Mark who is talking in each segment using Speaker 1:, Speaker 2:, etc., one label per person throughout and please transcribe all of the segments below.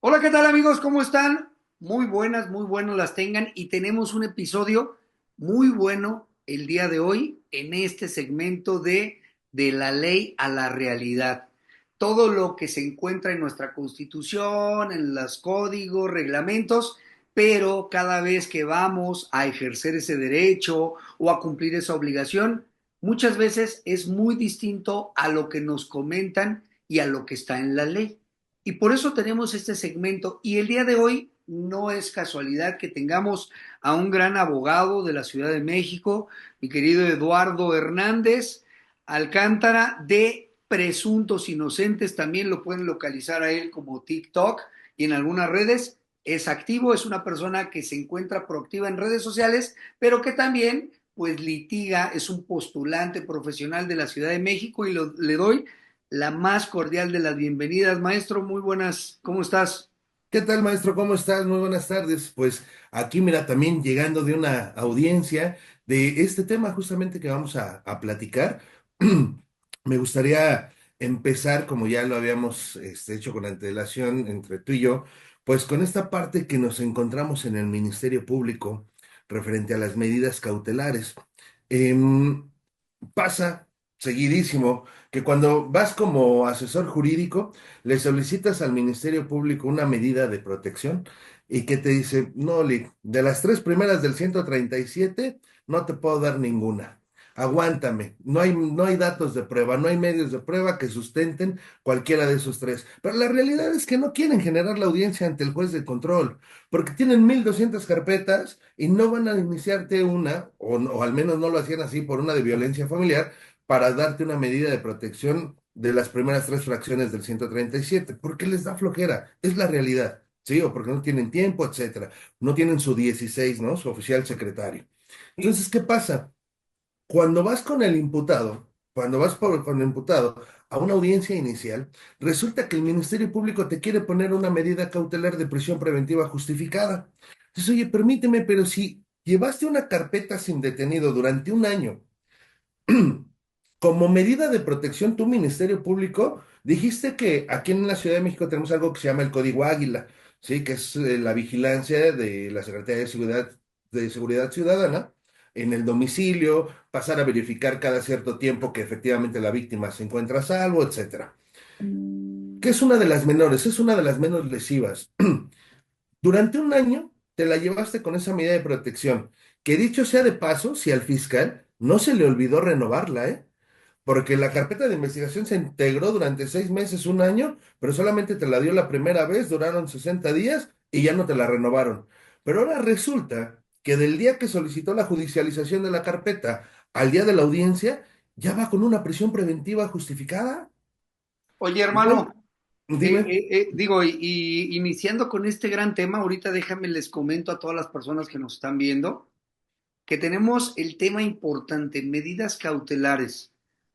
Speaker 1: Hola, ¿qué tal amigos? ¿Cómo están? Muy buenas las tengan y tenemos un episodio muy bueno el día de hoy en este segmento de la ley a la realidad. Todo lo que se encuentra en nuestra constitución, en los códigos, reglamentos, pero cada vez que vamos a ejercer ese derecho o a cumplir esa obligación, muchas veces es muy distinto a lo que nos comentan y a lo que está en la ley. Y por eso tenemos este segmento. Y el día de hoy no es casualidad que tengamos a un gran abogado de la Ciudad de México, mi querido Eduardo Hernández Alcántara, de Presuntos Inocentes. También lo pueden localizar a él como TikTok y en algunas redes. Es activo, es una persona que se encuentra proactiva en redes sociales, pero que también pues litiga, es un postulante profesional de la Ciudad de México y le doy la más cordial de las bienvenidas. Maestro, muy buenas, ¿cómo estás?
Speaker 2: ¿Qué tal, maestro? ¿Cómo estás? Muy buenas tardes. Pues aquí, mira, también llegando de una audiencia de este tema justamente que vamos a platicar. Me gustaría empezar, como ya lo habíamos hecho con antelación entre tú y yo, pues con esta parte que nos encontramos en el Ministerio Público referente a las medidas cautelares. Em, Pasa seguidísimo que cuando vas como asesor jurídico, le solicitas al Ministerio Público una medida de protección y que te dice, no, Lick, de las tres primeras del 137 no te puedo dar ninguna. Aguántame, no hay datos de prueba, no hay medios de prueba que sustenten cualquiera de esos tres. Pero la realidad es que no quieren generar la audiencia ante el juez de control, porque tienen 1.200 carpetas y no van a iniciarte una, o al menos no lo hacían así por una de violencia familiar, para darte una medida de protección de las primeras tres fracciones del 137, porque les da flojera, es la realidad, ¿sí? O porque no tienen tiempo, etcétera. No tienen su 16, ¿no? Su oficial secretario. Entonces, ¿qué pasa? Cuando vas con el imputado, cuando vas con el imputado a una audiencia inicial, resulta que el Ministerio Público te quiere poner una medida cautelar de prisión preventiva justificada. Entonces, oye, permíteme, pero si llevaste una carpeta sin detenido durante un año, como medida de protección, tu Ministerio Público, dijiste que aquí en la Ciudad de México tenemos algo que se llama el Código Águila, ¿sí? Que es la vigilancia de la Secretaría de Seguridad Ciudadana en el domicilio, pasar a verificar cada cierto tiempo que efectivamente la víctima se encuentra a salvo, etcétera. Que es una de las menores, es una de las menos lesivas. Durante un año te la llevaste con esa medida de protección, que dicho sea de paso, si al fiscal no se le olvidó renovarla, ¿eh? Porque la carpeta de investigación se integró durante 6 meses, un año, pero solamente te la dio la primera vez, duraron 60 días y ya no te la renovaron. Pero ahora resulta que del día que solicitó la judicialización de la carpeta al día de la audiencia, ya va con una prisión preventiva justificada.
Speaker 1: Oye,
Speaker 2: Entonces,
Speaker 1: hermano,
Speaker 2: dime.
Speaker 1: digo, y iniciando con este gran tema, ahorita déjame les comento a todas las personas que nos están viendo que tenemos el tema importante, medidas cautelares.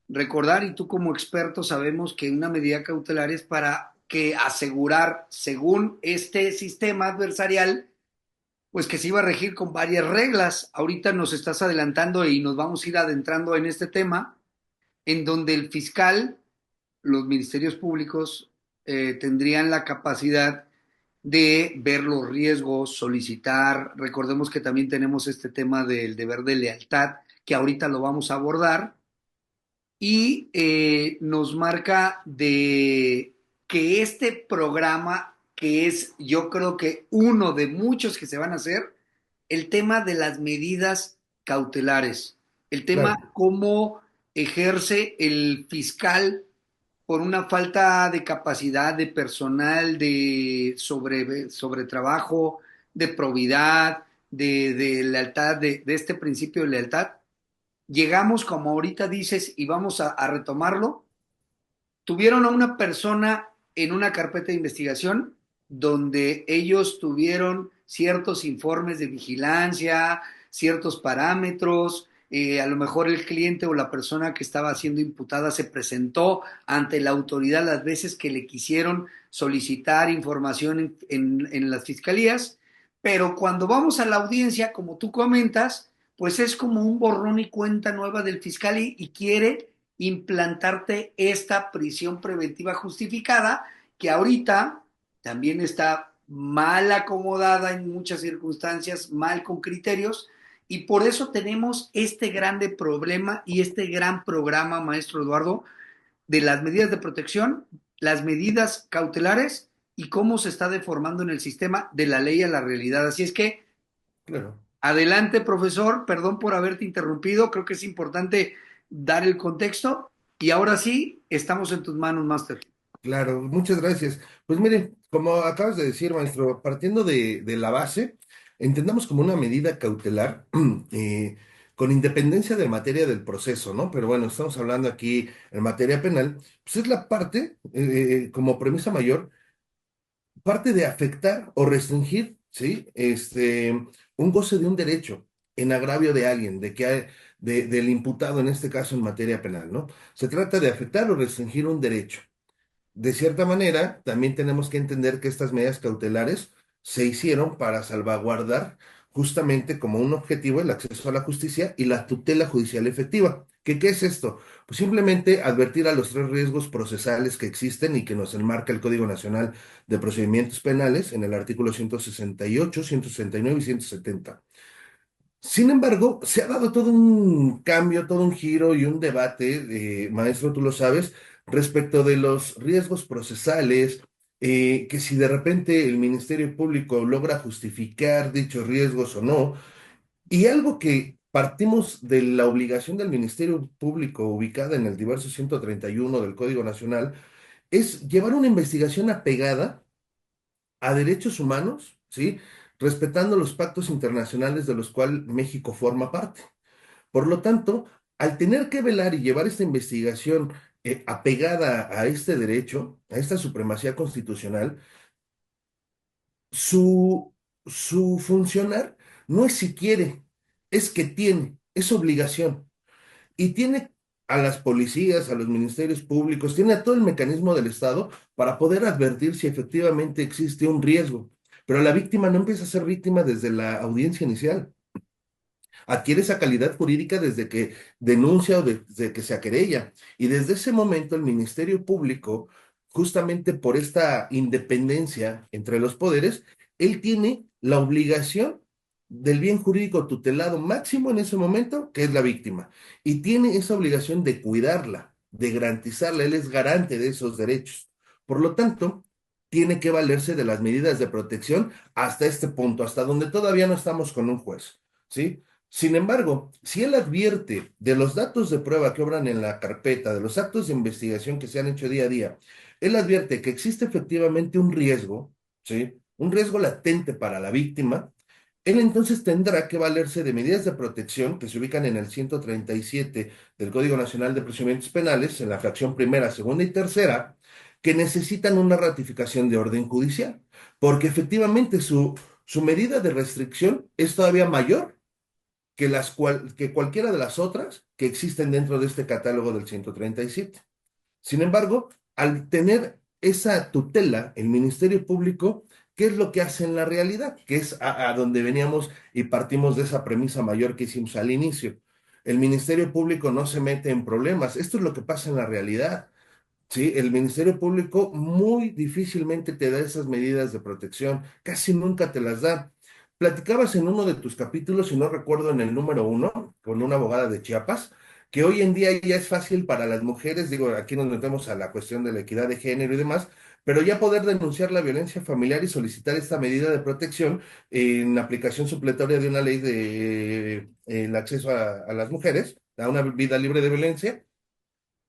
Speaker 1: Recordar, y tú como experto sabemos que una medida cautelar es para que asegurar, según este sistema adversarial, pues que se iba a regir con varias reglas. Ahorita nos estás adelantando y nos vamos a ir adentrando en este tema, en donde el fiscal, los ministerios públicos tendrían la capacidad de ver los riesgos, solicitar. Recordemos que también tenemos este tema del deber de lealtad, que ahorita lo vamos a abordar, y nos marca de que este programa, que es yo creo que uno de muchos que se van a hacer, el tema de las medidas cautelares, el tema
Speaker 2: Claro.
Speaker 1: cómo ejerce el fiscal por una falta de capacidad de personal, de sobre trabajo, de probidad, de lealtad, de este principio de lealtad. Llegamos, como ahorita dices, y vamos a retomarlo, tuvieron a una persona en una carpeta de investigación donde ellos tuvieron ciertos informes de vigilancia, ciertos parámetros, a lo mejor el cliente o la persona que estaba siendo imputada se presentó ante la autoridad las veces que le quisieron solicitar información en las fiscalías, pero cuando vamos a la audiencia, como tú comentas, pues es como un borrón y cuenta nueva del fiscal y quiere implantarte esta prisión preventiva justificada que ahorita también está mal acomodada en muchas circunstancias, mal con criterios, y por eso tenemos este grande problema y este gran programa, maestro Eduardo, de las medidas de protección, las medidas cautelares y cómo se está deformando en el sistema de la ley a la realidad. Así es que,
Speaker 2: Claro.
Speaker 1: adelante, profesor, perdón por haberte interrumpido, creo que es importante dar el contexto y ahora sí, estamos en tus manos, Master.
Speaker 2: Claro, muchas gracias. Pues mire, como acabas de decir, maestro, partiendo de la base, entendamos como una medida cautelar eh, con independencia de materia del proceso, ¿no? Pero bueno, estamos hablando aquí en materia penal, pues es la parte, como premisa mayor, parte de afectar o restringir, ¿sí? Un goce de un derecho en agravio de alguien, del imputado en este caso en materia penal, ¿no? Se trata de afectar o restringir un derecho. De cierta manera, también tenemos que entender que estas medidas cautelares se hicieron para salvaguardar justamente como un objetivo el acceso a la justicia y la tutela judicial efectiva. ¿Qué es esto? Pues simplemente advertir a los tres riesgos procesales que existen y que nos enmarca el Código Nacional de Procedimientos Penales en el artículo 168, 169 y 170. Sin embargo, se ha dado todo un cambio, todo un giro y un debate, maestro, tú lo sabes, respecto de los riesgos procesales, que si de repente el Ministerio Público logra justificar dichos riesgos o no, y algo que partimos de la obligación del Ministerio Público ubicada en el diverso 131 del Código Nacional, es llevar una investigación apegada a derechos humanos, ¿sí? Respetando los pactos internacionales de los cuales México forma parte. Por lo tanto, al tener que velar y llevar esta investigación apegada a este derecho, a esta supremacía constitucional, su, su funcionar no es si quiere, es que tiene, es obligación. Y tiene a las policías, a los ministerios públicos, tiene a todo el mecanismo del Estado para poder advertir si efectivamente existe un riesgo. Pero la víctima no empieza a ser víctima desde la audiencia inicial. Adquiere esa calidad jurídica desde que denuncia o desde que se aquerella. Y desde ese momento el Ministerio Público, justamente por esta independencia entre los poderes, él tiene la obligación del bien jurídico tutelado máximo en ese momento, que es la víctima. Y tiene esa obligación de cuidarla, de garantizarla. Él es garante de esos derechos. Por lo tanto, tiene que valerse de las medidas de protección hasta este punto, hasta donde todavía no estamos con un juez. ¿Sí? Sin embargo, si él advierte de los datos de prueba que obran en la carpeta, de los actos de investigación que se han hecho día a día, él advierte que existe efectivamente un riesgo, ¿sí? Un riesgo latente para la víctima, él entonces tendrá que valerse de medidas de protección que se ubican en el 137 del Código Nacional de Procedimientos Penales, en la fracción primera, segunda y tercera, que necesitan una ratificación de orden judicial, porque efectivamente su medida de restricción es todavía mayor que cualquiera de las otras que existen dentro de este catálogo del 137. Sin embargo, al tener esa tutela, el Ministerio Público, ¿qué es lo que hace en la realidad? Que es a donde veníamos y partimos de esa premisa mayor que hicimos al inicio. El Ministerio Público no se mete en problemas. Esto es lo que pasa en la realidad. Sí, el Ministerio Público muy difícilmente te da esas medidas de protección, casi nunca te las da. Platicabas en uno de tus capítulos, si no recuerdo en el número uno, con una abogada de Chiapas, que hoy en día ya es fácil para las mujeres, digo, aquí nos metemos a la cuestión de la equidad de género y demás, pero ya poder denunciar la violencia familiar y solicitar esta medida de protección en aplicación supletoria de una ley de el acceso a las mujeres, a una vida libre de violencia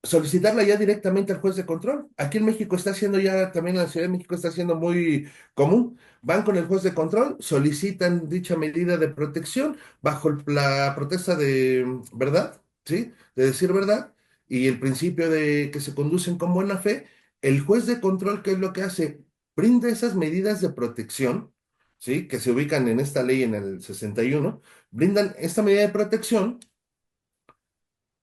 Speaker 2: solicitarla ya directamente al juez de control. Aquí en México está haciendo ya, también en la Ciudad de México está siendo muy común. Van con el juez de control, solicitan dicha medida de protección bajo la protesta de verdad, ¿sí? De decir verdad y el principio de que se conducen con buena fe. El juez de control, ¿qué es lo que hace? Brinda esas medidas de protección, ¿sí? Que se ubican en esta ley en el 61, brindan esta medida de protección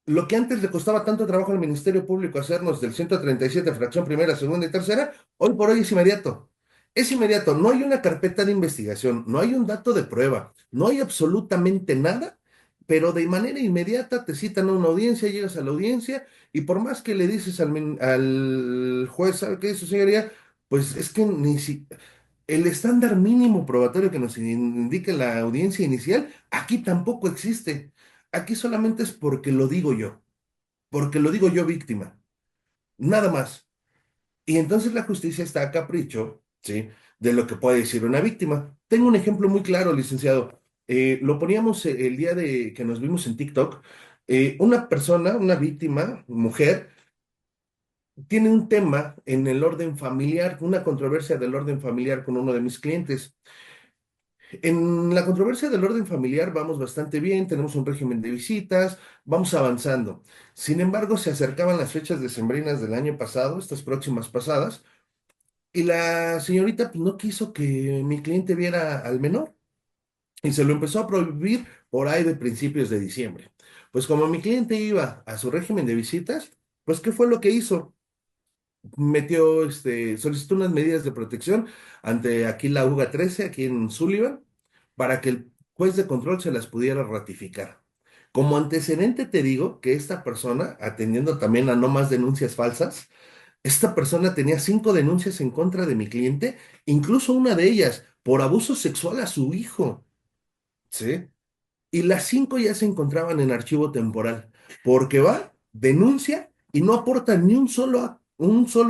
Speaker 2: lo que antes le costaba tanto trabajo al Ministerio Público hacernos del 137 fracción primera, segunda y tercera, hoy por hoy es inmediato. Es inmediato, no hay una carpeta de investigación, no hay un dato de prueba, no hay absolutamente nada, pero de manera inmediata te citan a una audiencia, llegas a la audiencia y por más que le dices al juez, ¿sabe qué es su señoría? pues es que el estándar mínimo probatorio que nos indica la audiencia inicial, aquí tampoco existe. Aquí solamente es porque lo digo yo víctima, nada más. Y entonces la justicia está a capricho, ¿sí? De lo que puede decir una víctima. Tengo un ejemplo muy claro, licenciado. Lo poníamos el día de que nos vimos en TikTok. Una persona, una víctima, mujer, tiene un tema en el orden familiar, una controversia del orden familiar con uno de mis clientes. En la controversia del orden familiar vamos bastante bien, tenemos un régimen de visitas, vamos avanzando. Sin embargo, se acercaban las fechas decembrinas del año pasado, estas próximas pasadas, y la señorita pues, no quiso que mi cliente viera al menor y se lo empezó a prohibir por ahí de principios de diciembre. Pues como mi cliente iba a su régimen de visitas, pues ¿qué fue lo que hizo? Solicitó unas medidas de protección ante aquí la UGA 13, aquí en Sullivan, para que el juez de control se las pudiera ratificar. Como antecedente te digo que esta persona, atendiendo también a no más denuncias falsas, esta persona tenía 5 denuncias en contra de mi cliente, incluso una de ellas por abuso sexual a su hijo, ¿sí? Y las 5 ya se encontraban en archivo temporal, porque va, denuncia y no aporta ni un solo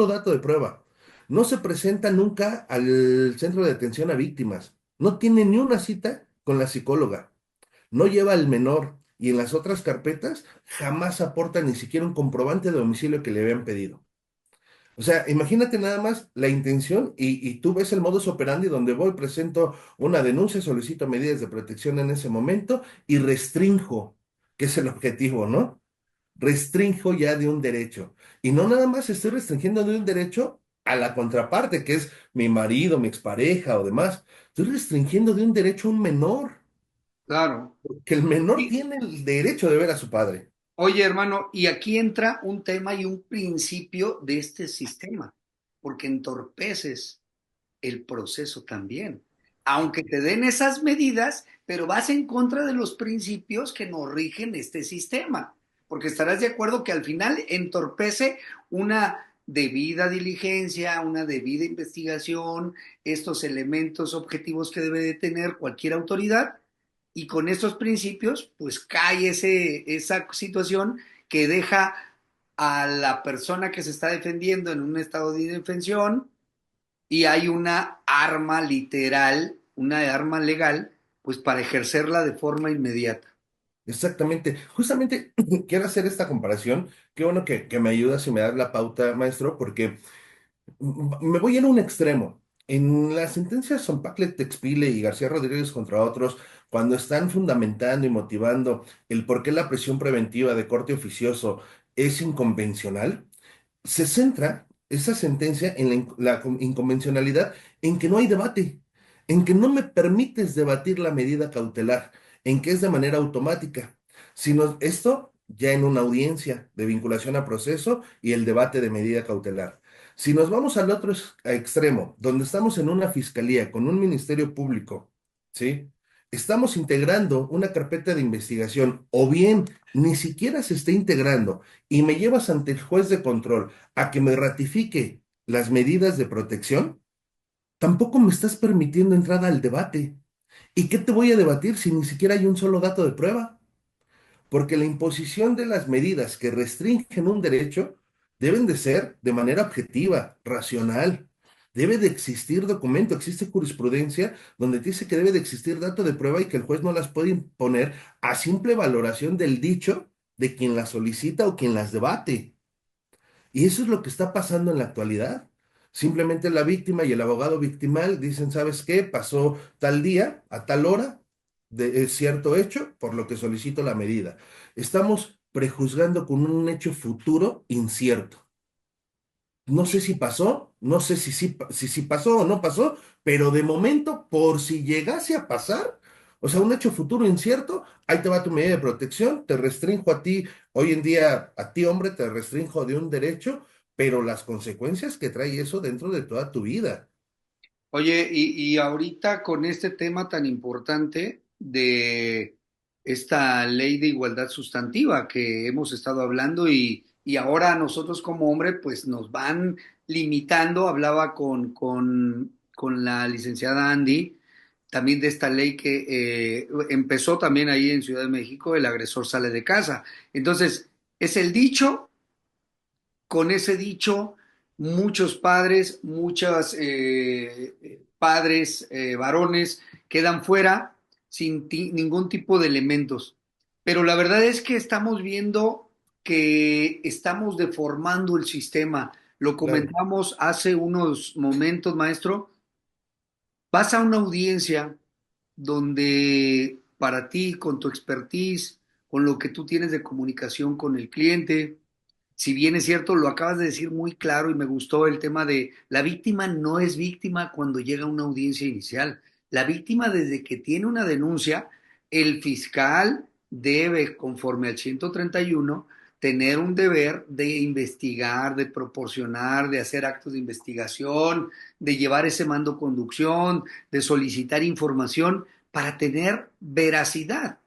Speaker 2: dato de prueba. No se presenta nunca al centro de atención a víctimas. No tiene ni una cita con la psicóloga. No lleva al menor. Y en las otras carpetas jamás aporta ni siquiera un comprobante de domicilio que le habían pedido. O sea, imagínate nada más la intención y tú ves el modus operandi donde voy, presento una denuncia, solicito medidas de protección en ese momento y restrinjo, que es el objetivo, ¿no? Restrinjo ya de un derecho. Y no nada más estoy restringiendo de un derecho a la contraparte, que es mi marido, mi expareja o demás. Estoy restringiendo de un derecho a un menor,
Speaker 1: Claro.
Speaker 2: que el menor
Speaker 1: Y,
Speaker 2: tiene el derecho de ver a su padre.
Speaker 1: oye, hermano, y aquí entra un tema y un principio de este sistema, porque entorpeces el proceso también. Aunque te den esas medidas, pero vas en contra de los principios que nos rigen este sistema, porque estarás de acuerdo que al final entorpece una debida diligencia, una debida investigación, estos elementos objetivos que debe de tener cualquier autoridad, y con estos principios, pues cae esa situación que deja a la persona que se está defendiendo en un estado de indefensión y hay una arma literal, una arma legal, pues para ejercerla de forma inmediata.
Speaker 2: Exactamente. Justamente quiero hacer esta comparación. Qué bueno que me ayudas y me das la pauta, maestro, porque me voy en un extremo. En las sentencias Sompaclet Texpile y García Rodríguez contra otros, cuando están fundamentando y motivando el por qué la prisión preventiva de corte oficioso es inconvencional, se centra esa sentencia en la inconvencionalidad en que no hay debate, en que no me permites debatir la medida cautelar, en que es de manera automática, sino esto ya en una audiencia de vinculación a proceso y el debate de medida cautelar. Si nos vamos al otro extremo, donde estamos en una fiscalía con un ministerio público, ¿sí? Estamos integrando una carpeta de investigación o bien ni siquiera se está integrando y me llevas ante el juez de control a que me ratifique las medidas de protección, tampoco me estás permitiendo entrada al debate. ¿Y qué te voy a debatir si ni siquiera hay un solo dato de prueba? Porque la imposición de las medidas que restringen un derecho deben de ser de manera objetiva, racional. Debe de existir documento, existe jurisprudencia donde dice que debe de existir dato de prueba y que el juez no las puede imponer a simple valoración del dicho de quien las solicita o quien las debate. Y eso es lo que está pasando en la actualidad. Simplemente la víctima y el abogado victimal dicen, ¿sabes qué? Pasó tal día, a tal hora, de cierto hecho, por lo que solicito la medida. Estamos prejuzgando con un hecho futuro incierto. No sé si pasó, no sé si pasó o no pasó, pero de momento, por si llegase a pasar, o sea, un hecho futuro incierto, ahí te va tu medida de protección, te restrinjo a ti, hoy en día, a ti hombre, te restrinjo de un derecho, pero las consecuencias que trae eso dentro de toda tu vida.
Speaker 1: Oye, y ahorita con este tema tan importante de esta ley de igualdad sustantiva que hemos estado hablando y ahora nosotros como hombre pues nos van limitando, hablaba con la licenciada Andy, también de esta ley que empezó también ahí en Ciudad de México, el agresor sale de casa. Entonces, es el dicho, con ese dicho, muchos padres, muchos padres, varones, quedan fuera sin ningún tipo de elementos. Pero la verdad es que estamos viendo que estamos deformando el sistema. Lo
Speaker 2: Claro,
Speaker 1: comentamos hace unos momentos, maestro. Vas a una audiencia donde para ti, con tu expertise, con lo que tú tienes de comunicación con el cliente, si bien es cierto, lo acabas de decir muy claro y me gustó el tema de la víctima no es víctima cuando llega a una audiencia inicial. La víctima desde que tiene una denuncia, el fiscal debe, conforme al 131, tener un deber de investigar, de proporcionar, de hacer actos de investigación, de llevar ese mando conducción, de solicitar información para tener veracidad.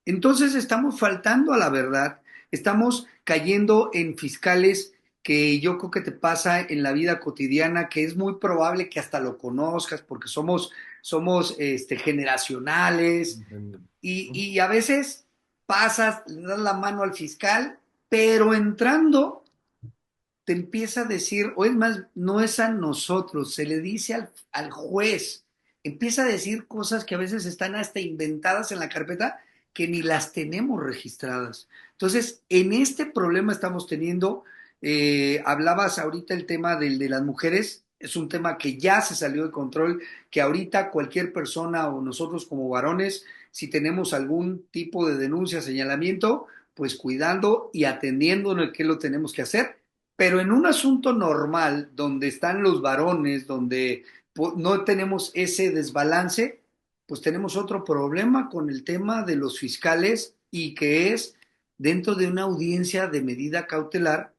Speaker 1: Entonces estamos faltando a la verdad, estamos cayendo en fiscales que yo creo que te pasa en la vida cotidiana, que es muy probable que hasta lo conozcas porque somos generacionales y a veces pasas, le das la mano al fiscal, pero entrando te empieza a decir, o es más, no es a nosotros, se le dice al juez, empieza a decir cosas que a veces están hasta inventadas en la carpeta que ni las tenemos registradas. Entonces, en este problema estamos teniendo, hablabas ahorita el tema de las mujeres, es un tema que ya se salió de control, que ahorita cualquier persona o nosotros como varones, si tenemos algún tipo de denuncia, señalamiento, pues cuidando y atendiendo en el que lo tenemos que hacer, pero en un asunto normal, donde están los varones, donde no tenemos ese desbalance, pues tenemos otro problema con el tema de los fiscales y que es dentro de una audiencia de medida cautelar,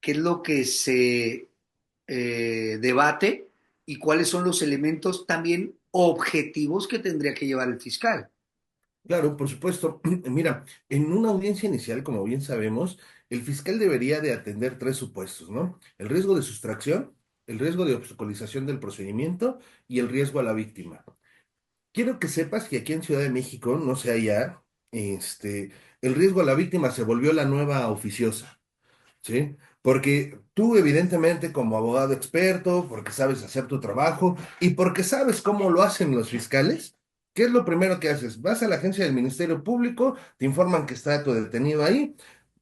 Speaker 1: qué es lo que se debate y cuáles son los elementos también objetivos que tendría que llevar el fiscal.
Speaker 2: claro, por supuesto. Mira, en una audiencia inicial, como bien sabemos, el fiscal debería de atender tres supuestos, ¿no? El riesgo de sustracción, el riesgo de obstaculización del procedimiento y el riesgo a la víctima. Quiero que sepas que aquí en Ciudad de México, no sé allá, el riesgo a la víctima se volvió la nueva oficiosa. ¿Sí? Porque tú, evidentemente, como abogado experto, porque sabes hacer tu trabajo y porque sabes cómo lo hacen los fiscales, ¿qué es lo primero que haces? Vas a la agencia del Ministerio Público, te informan que está tu detenido ahí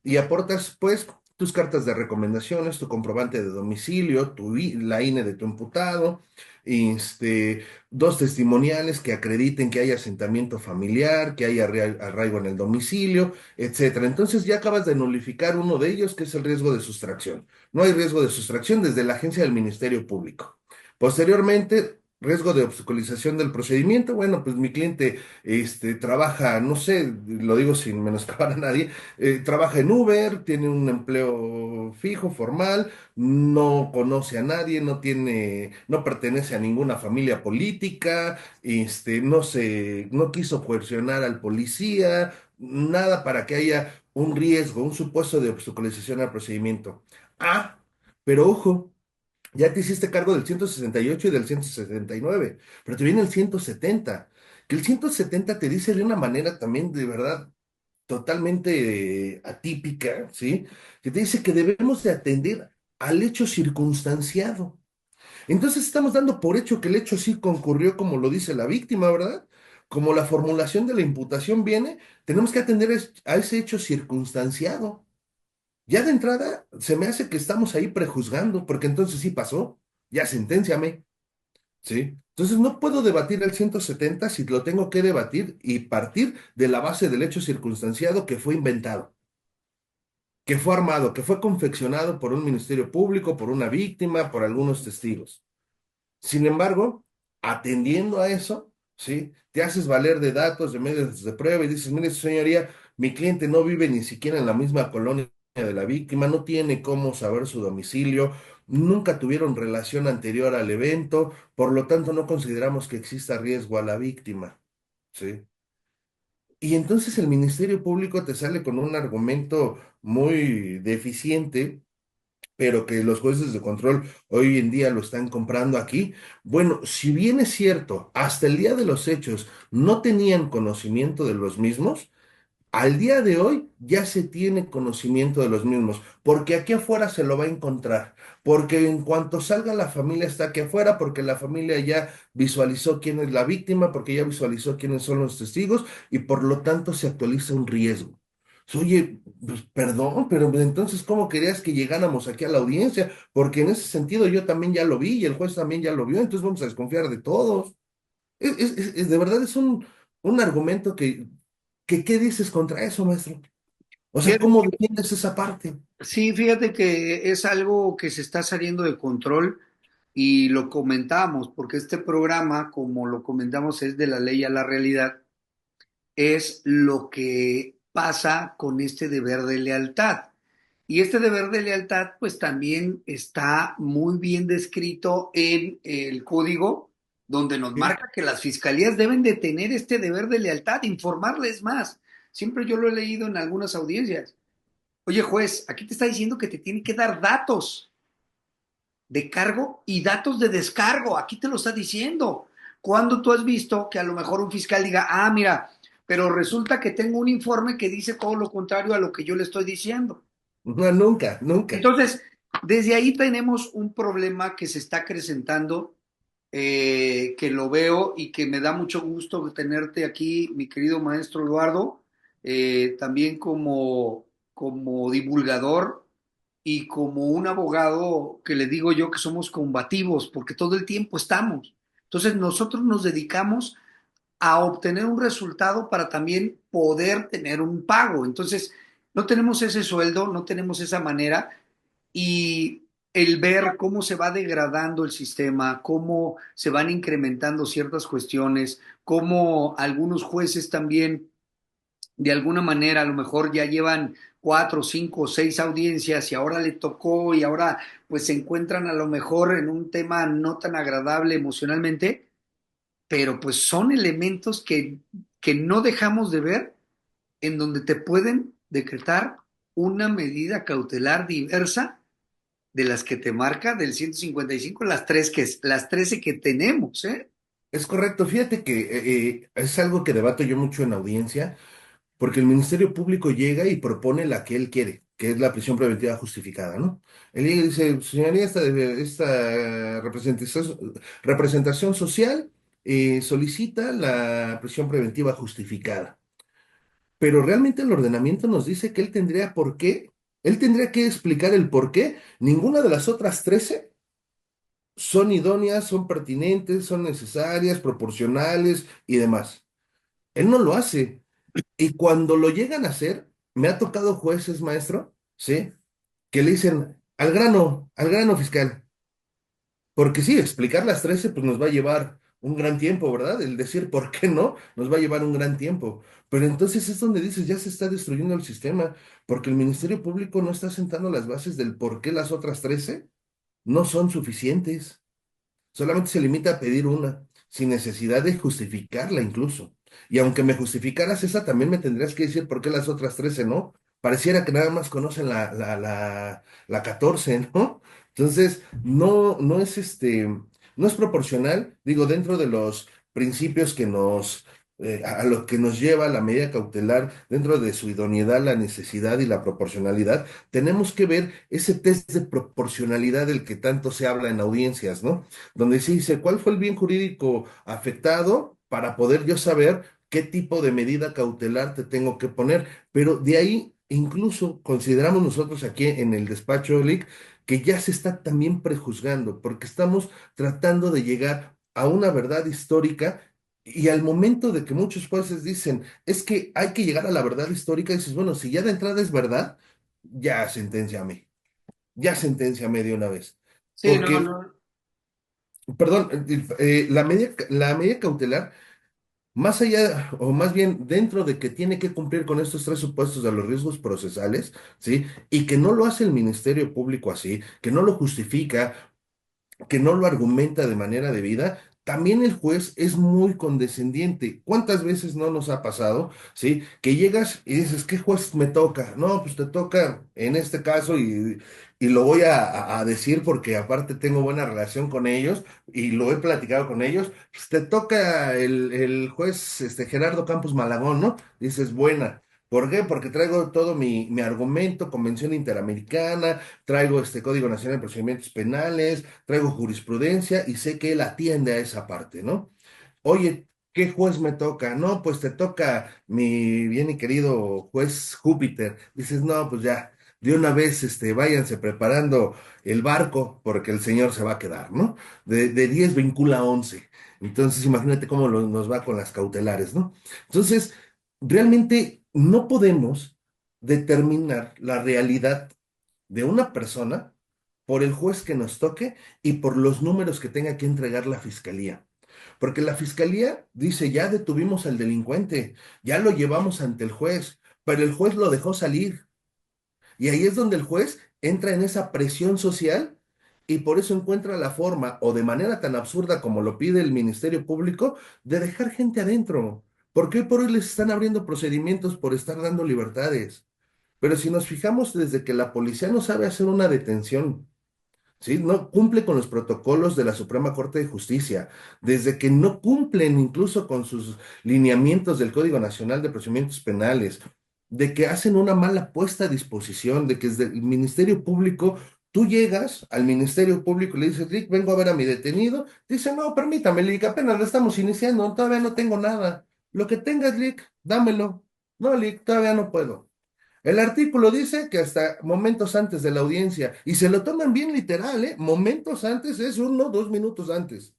Speaker 2: y aportas, pues, tus cartas de recomendaciones, tu comprobante de domicilio, la INE de tu imputado, este, dos testimoniales que acrediten que hay asentamiento familiar, que hay arraigo en el domicilio, etcétera. Entonces ya acabas de nulificar uno de ellos, que es el riesgo de sustracción. No hay riesgo de sustracción desde la agencia del Ministerio Público. Posteriormente, riesgo de obstaculización del procedimiento. Bueno, pues mi cliente trabaja, no sé, lo digo sin menoscabar a nadie, trabaja en Uber, tiene un empleo fijo, formal, no conoce a nadie, no pertenece a ninguna familia política, no quiso coercionar al policía, nada para que haya un riesgo, un supuesto de obstaculización al procedimiento. Ah, pero ojo, ya te hiciste cargo del 168 y del 169, pero te viene el 170, que el 170 te dice de una manera también de verdad totalmente atípica, ¿sí? Que te dice que debemos de atender al hecho circunstanciado. Entonces estamos dando por hecho que el hecho sí concurrió como lo dice la víctima, ¿verdad? Como la formulación de la imputación viene, tenemos que atender a ese hecho circunstanciado. Ya de entrada se me hace que estamos ahí prejuzgando, porque entonces sí pasó, ya senténciame, ¿sí? Entonces no puedo debatir el 170 si lo tengo que debatir y partir de la base del hecho circunstanciado que fue inventado, que fue armado, que fue confeccionado por un ministerio público, por una víctima, por algunos testigos. Sin embargo, atendiendo a eso, ¿sí? Te haces valer de datos, de medios de prueba y dices, mire, señoría, mi cliente no vive ni siquiera en la misma colonia de la víctima, no tiene cómo saber su domicilio, nunca tuvieron relación anterior al evento, por lo tanto no consideramos que exista riesgo a la víctima, ¿sí? Y entonces el Ministerio Público te sale con un argumento muy deficiente pero que los jueces de control hoy en día lo están comprando aquí. Bueno, si bien es cierto, hasta el día de los hechos no tenían conocimiento de los mismos, al día de hoy ya se tiene conocimiento de los mismos, porque aquí afuera se lo va a encontrar, porque en cuanto salga la familia está aquí afuera, porque la familia ya visualizó quién es la víctima, porque ya visualizó quiénes son los testigos y por lo tanto se actualiza un riesgo. Oye, pues, perdón, pero entonces, ¿cómo querías que llegáramos aquí a la audiencia? Porque en ese sentido yo también ya lo vi y el juez también ya lo vio, entonces vamos a desconfiar de todos. De verdad es un argumento que, ¿qué dices contra eso, maestro? O sea,
Speaker 1: Fíjate-
Speaker 2: ¿cómo defiendes esa parte?
Speaker 1: Sí, fíjate que es algo que se está saliendo de control y lo comentamos, porque este programa, como lo comentamos, es de la ley a la realidad, es lo que pasa con este deber de lealtad. Y este deber de lealtad, pues también está muy bien descrito en el código, donde nos
Speaker 2: Sí.
Speaker 1: marca que las fiscalías deben de tener este deber de lealtad, informarles más. Siempre yo lo he leído en algunas audiencias. Oye, juez, aquí te está diciendo que te tiene que dar datos de cargo y datos de descargo. Aquí te lo está diciendo. Cuando tú has visto que a lo mejor un fiscal diga, ah, mira, pero resulta que tengo un informe que dice todo lo contrario a lo que yo le estoy diciendo?
Speaker 2: No, nunca, nunca.
Speaker 1: Entonces, desde ahí tenemos un problema que se está acrecentando, que lo veo y que me da mucho gusto tenerte aquí, mi querido maestro Eduardo, también como divulgador y como un abogado que le digo yo que somos combativos, porque todo el tiempo estamos. Entonces, nosotros nos dedicamos a obtener un resultado para también poder tener un pago. Entonces, no tenemos ese sueldo, no tenemos esa manera y el ver cómo se va degradando el sistema, cómo se van incrementando ciertas cuestiones, cómo algunos jueces también de alguna manera a lo mejor ya llevan cuatro, cinco, seis audiencias y ahora le tocó y ahora pues se encuentran a lo mejor en un tema no tan agradable emocionalmente, pero pues son elementos que no dejamos de ver en donde te pueden decretar una medida cautelar diversa de las que te marca del 155, las 13 que tenemos, ¿eh?
Speaker 2: Es correcto. Fíjate que es algo que debato yo mucho en audiencia, porque el Ministerio Público llega y propone la que él quiere, que es la prisión preventiva justificada, ¿no? Él llega y dice, señoría, esta representación social solicita la prisión preventiva justificada. Pero realmente el ordenamiento nos dice que él tendría que explicar el por qué ninguna de las otras 13 son idóneas, son pertinentes, son necesarias, proporcionales y demás. Él no lo hace. Y cuando lo llegan a hacer, me ha tocado jueces, maestro, ¿sí? Que le dicen, al grano fiscal. Porque sí, explicar las 13 pues nos va a llevar un gran tiempo, ¿verdad? El decir por qué no nos va a llevar un gran tiempo. Pero entonces es donde dices, ya se está destruyendo el sistema, porque el Ministerio Público no está sentando las bases del por qué las otras 13 no son suficientes. Solamente se limita a pedir una, sin necesidad de justificarla incluso. Y aunque me justificaras esa, también me tendrías que decir por qué las otras 13 no. Pareciera que nada más conocen la 14, ¿no? Entonces, no es no es proporcional, digo, dentro de los principios a lo que nos lleva la medida cautelar, dentro de su idoneidad, la necesidad y la proporcionalidad, tenemos que ver ese test de proporcionalidad del que tanto se habla en audiencias, ¿no? Donde se dice cuál fue el bien jurídico afectado para poder yo saber qué tipo de medida cautelar te tengo que poner. Pero de ahí incluso consideramos nosotros aquí en el despacho LIC que ya se está también prejuzgando, porque estamos tratando de llegar a una verdad histórica. Y al momento de que muchos jueces dicen, es que hay que llegar a la verdad histórica, dices, bueno, si ya de entrada es verdad, ya senténciame de una vez.
Speaker 1: Sí, no,
Speaker 2: Porque
Speaker 1: no.
Speaker 2: perdón, la medida cautelar, más allá, o más bien dentro de que tiene que cumplir con estos tres supuestos de los riesgos procesales, ¿sí? Y que no lo hace el Ministerio Público así, que no lo justifica, que no lo argumenta de manera debida, también el juez es muy condescendiente. ¿Cuántas veces no nos ha pasado, sí? Que llegas y dices, ¿qué juez me toca? No, pues te toca en este caso y lo voy a decir porque aparte tengo buena relación con ellos y lo he platicado con ellos. Pues te toca el juez Gerardo Campos Malagón, ¿no? Dices, buena. ¿Por qué? Porque traigo todo mi argumento, Convención Interamericana, traigo este Código Nacional de Procedimientos Penales, traigo jurisprudencia y sé que él atiende a esa parte, ¿no? Oye, ¿qué juez me toca? No, pues te toca mi bien y querido juez Júpiter. Dices, no, pues ya, de una vez, váyanse preparando el barco porque el señor se va a quedar, ¿no? De 10 vincula a 11. Entonces, imagínate cómo nos va con las cautelares, ¿no? Entonces, realmente no podemos determinar la realidad de una persona por el juez que nos toque y por los números que tenga que entregar la fiscalía. Porque la fiscalía dice, ya detuvimos al delincuente, ya lo llevamos ante el juez, pero el juez lo dejó salir. Y ahí es donde el juez entra en esa presión social y por eso encuentra la forma, o de manera tan absurda como lo pide el Ministerio Público, de dejar gente adentro. Porque hoy por hoy les están abriendo procedimientos por estar dando libertades. Pero si nos fijamos desde que la policía no sabe hacer una detención, ¿sí? No cumple con los protocolos de la Suprema Corte de Justicia, desde que no cumplen incluso con sus lineamientos del Código Nacional de Procedimientos Penales, de que hacen una mala puesta a disposición, de que desde el Ministerio Público, tú llegas al Ministerio Público y le dices, Rick, vengo a ver a mi detenido, dice, no, permítame, Lick, apenas lo estamos iniciando, todavía no tengo nada. Lo que tengas, Lick, dámelo. No, Lick, todavía no puedo. El artículo dice que hasta momentos antes de la audiencia, y se lo toman bien literal, ¿eh? Momentos antes es 1, 2 minutos antes.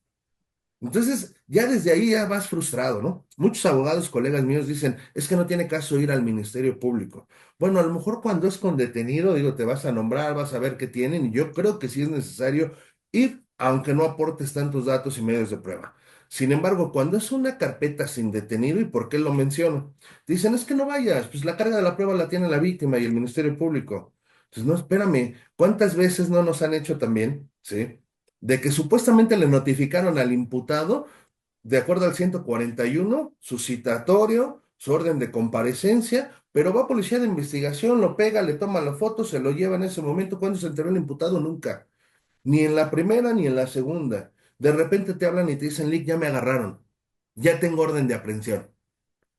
Speaker 2: Entonces, ya desde ahí ya vas frustrado, ¿no? Muchos abogados, colegas míos, dicen, es que no tiene caso ir al Ministerio Público. Bueno, a lo mejor cuando es con detenido, digo, te vas a nombrar, vas a ver qué tienen, y yo creo que sí es necesario ir, aunque no aportes tantos datos y medios de prueba. Sin embargo, cuando es una carpeta sin detenido, ¿y por qué lo menciono? Dicen, es que no vayas, pues la carga de la prueba la tiene la víctima y el Ministerio Público. Entonces, no, espérame, ¿cuántas veces no nos han hecho también? ¿Sí? De que supuestamente le notificaron al imputado, de acuerdo al 141 su citatorio, su orden de comparecencia, pero va policía de investigación, lo pega, le toma la foto, se lo lleva en ese momento. ¿Cuándo se enteró el imputado? Nunca. Ni en la primera ni en la segunda. De repente te hablan y te dicen, Lick, ya me agarraron. Ya tengo orden de aprehensión.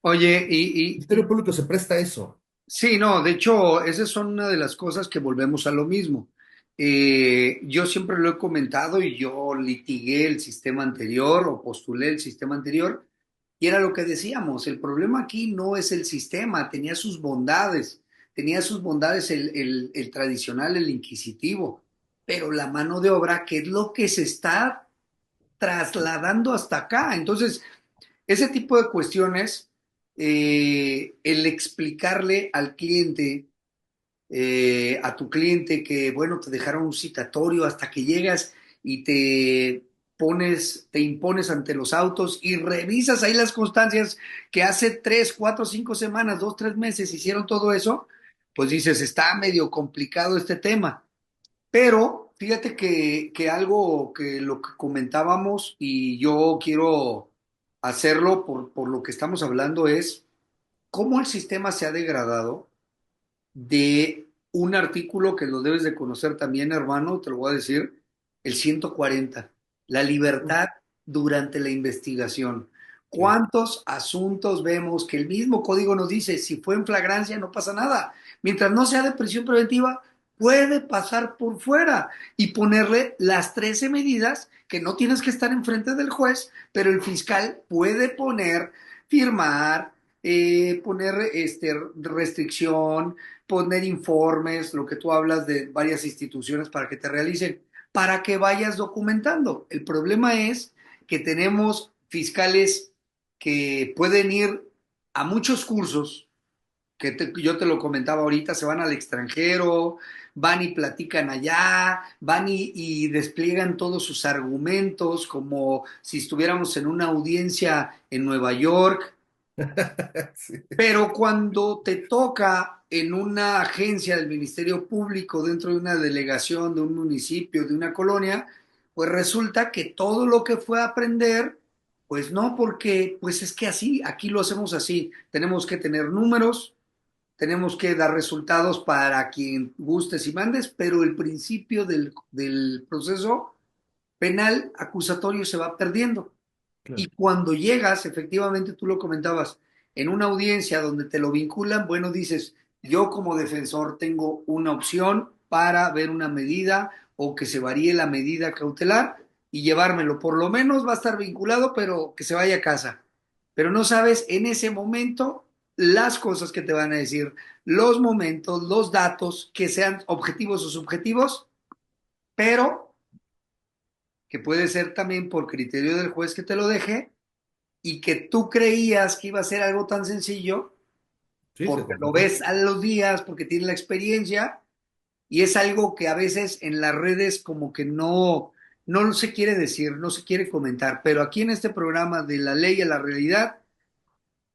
Speaker 1: Oye,
Speaker 2: El Ministerio Público se presta a eso.
Speaker 1: sí, no, de hecho, esas son una de las cosas que volvemos a lo mismo. Yo siempre lo he comentado y yo litigué el sistema anterior o postulé el sistema anterior y era lo que decíamos, el problema aquí no es el sistema, tenía sus bondades el tradicional, el inquisitivo, pero la mano de obra, que es lo que se está trasladando hasta acá. Entonces, ese tipo de cuestiones, el explicarle al cliente, a tu cliente que, bueno, te dejaron un citatorio hasta que llegas y te impones ante los autos y revisas ahí las constancias que hace 3, 4, 5 semanas, 2, 3 meses hicieron todo eso, pues dices, está medio complicado este tema. Pero fíjate que algo que lo que comentábamos y yo quiero hacerlo por lo que estamos hablando es cómo el sistema se ha degradado de un artículo que lo debes de conocer también, hermano, te lo voy a decir, el 140, la libertad durante la investigación.
Speaker 2: Sí.
Speaker 1: ¿Cuántos asuntos vemos que el mismo código nos dice, si fue en flagrancia no pasa nada? Mientras no sea de prisión preventiva, puede pasar por fuera y ponerle las 13 medidas que no tienes que estar enfrente del juez, pero el fiscal puede poner, firmar, poner restricción, poner informes, lo que tú hablas de varias instituciones para que te realicen, para que vayas documentando. El problema es que tenemos fiscales que pueden ir a muchos cursos, yo te lo comentaba ahorita, se van al extranjero, van y platican allá, van y despliegan todos sus argumentos como si estuviéramos en una audiencia en Nueva York,
Speaker 2: Sí.
Speaker 1: pero cuando te toca en una agencia del Ministerio Público, dentro de una delegación, de un municipio, de una colonia, Pues resulta que todo lo que fue a aprender, pues no, porque pues es que así, aquí lo hacemos así. Tenemos que tener números, tenemos que dar resultados para quien gustes y mandes, pero el principio del proceso penal acusatorio se va perdiendo. Y
Speaker 2: Claro.
Speaker 1: cuando llegas, efectivamente tú lo comentabas, en una audiencia donde te lo vinculan, bueno, dices, yo como defensor tengo una opción para ver una medida o que se varíe la medida cautelar y llevármelo. Por lo menos va a estar vinculado, pero que se vaya a casa. Pero no sabes en ese momento las cosas que te van a decir, los momentos, los datos, que sean objetivos o subjetivos, pero que puede ser también por criterio del juez que te lo deje y que tú creías que iba a ser algo tan sencillo
Speaker 2: Sí, se
Speaker 1: porque lo
Speaker 2: complicó.
Speaker 1: ves a los días, porque tienes la experiencia y es algo que a veces en las redes como que no se quiere decir, no se quiere comentar, pero aquí en este programa de la ley a la realidad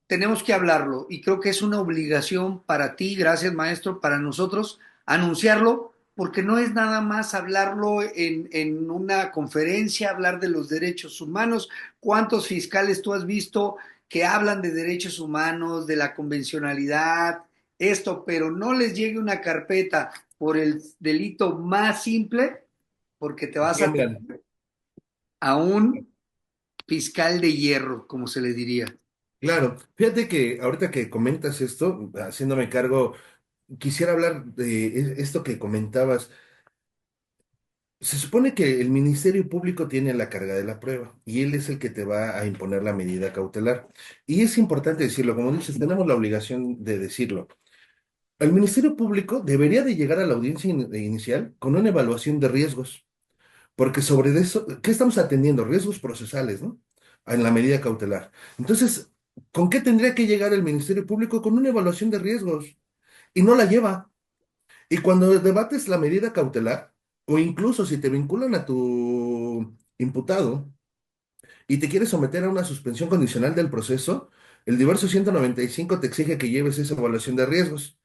Speaker 1: tenemos que hablarlo y creo que es una obligación para ti, gracias maestro, para nosotros anunciarlo, porque no es nada más hablarlo en una conferencia, hablar de los derechos humanos. ¿Cuántos fiscales tú has visto que hablan de derechos humanos, de la convencionalidad, esto, pero no les llegue una carpeta por el delito más simple, porque te vas a
Speaker 2: Tiemblan.
Speaker 1: tener a un fiscal de hierro, como se le diría?
Speaker 2: Claro, fíjate que ahorita que comentas esto, haciéndome cargo, quisiera hablar de esto que comentabas. Se supone que el Ministerio Público tiene la carga de la prueba y él es el que te va a imponer la medida cautelar. Y es importante decirlo, como dices, tenemos la obligación de decirlo. El Ministerio Público debería de llegar a la audiencia inicial con una evaluación de riesgos, porque sobre eso, ¿qué estamos atendiendo? Riesgos procesales, ¿no? En la medida cautelar. Entonces, ¿con qué tendría que llegar el Ministerio Público? Con una evaluación de riesgos y no la lleva. Y cuando debates la medida cautelar, o incluso si te vinculan a tu imputado y te quieres someter a una suspensión condicional del proceso, el diverso 195 te exige que lleves esa evaluación de riesgos.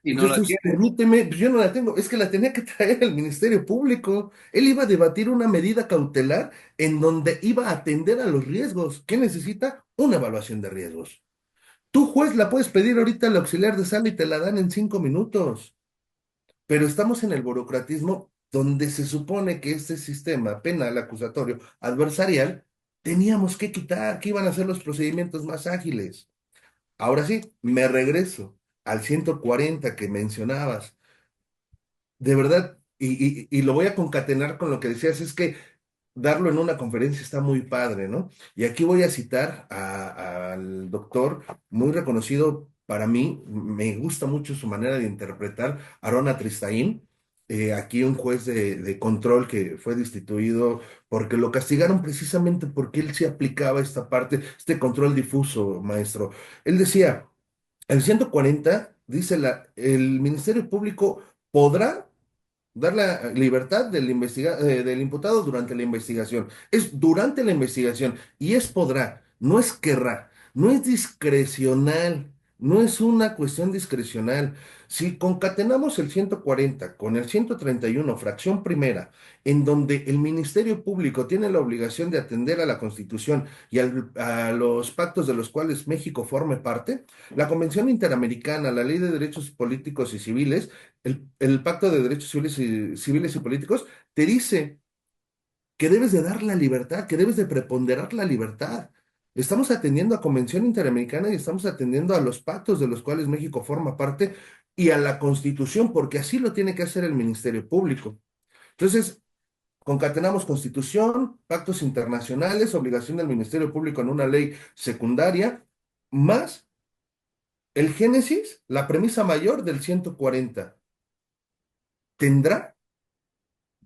Speaker 1: Y no la
Speaker 2: Entonces,
Speaker 1: tienes.
Speaker 2: permíteme, pues yo no la tengo, es que la tenía que traer el Ministerio Público. Él iba a debatir una medida cautelar en donde iba a atender a los riesgos. ¿Qué necesita? Una evaluación de riesgos. Tú, juez, la puedes pedir ahorita al auxiliar de sala y te la dan en 5 minutos. Pero estamos en el burocratismo donde se supone que este sistema penal, acusatorio, adversarial, teníamos que quitar, que iban a ser los procedimientos más ágiles. Ahora sí, me regreso al 140 que mencionabas. De verdad, y lo voy a concatenar con lo que decías, es que darlo en una conferencia está muy padre, ¿no? Y aquí voy a citar al doctor, muy reconocido para mí, me gusta mucho su manera de interpretar, Arona Tristain, aquí un juez de control que fue destituido porque lo castigaron precisamente porque él sí aplicaba esta parte, este control difuso, maestro. Él decía, el 140 dice el Ministerio Público podrá dar la libertad del imputado durante la investigación. Es durante la investigación y es podrá, no es querrá, no es discrecional, no es una cuestión discrecional. Si concatenamos el 140 con el 131 fracción primera, en donde el Ministerio Público tiene la obligación de atender a la Constitución y a los pactos de los cuales México forme parte, la Convención Interamericana, la Ley de Derechos Políticos y Civiles, el Pacto de Derechos Civiles y Políticos te dice que debes de dar la libertad, que debes de preponderar la libertad. Estamos atendiendo a Convención Interamericana y estamos atendiendo a los pactos de los cuales México forma parte y a la Constitución, porque así lo tiene que hacer el Ministerio Público. Entonces, concatenamos Constitución, pactos internacionales, obligación del Ministerio Público en una ley secundaria, más el génesis, la premisa mayor del 140. ¿Tendrá?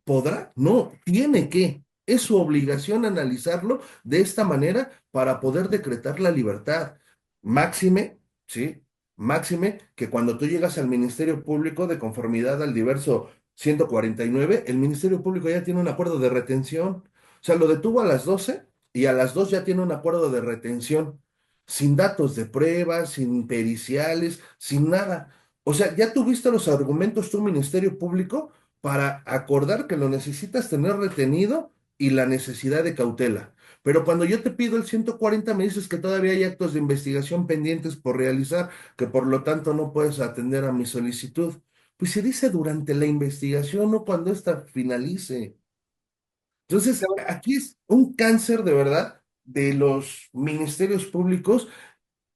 Speaker 2: ¿Podrá? No, tiene que. Es su obligación analizarlo de esta manera para poder decretar la libertad. Máxime, ¿sí? Máxime que cuando tú llegas al Ministerio Público de conformidad al diverso 149, el Ministerio Público ya tiene un acuerdo de retención. O sea, lo detuvo a las 12 y a las 2 ya tiene un acuerdo de retención, sin datos de pruebas, sin periciales, sin nada. O sea, ya tuviste los argumentos tú, Ministerio Público, para acordar que lo necesitas tener retenido y la necesidad de cautela. Pero cuando yo te pido el 140 me dices que todavía hay actos de investigación pendientes por realizar, que por lo tanto no puedes atender a mi solicitud. Pues se dice durante la investigación, no cuando ésta finalice. Entonces, aquí es un cáncer de verdad de los ministerios públicos.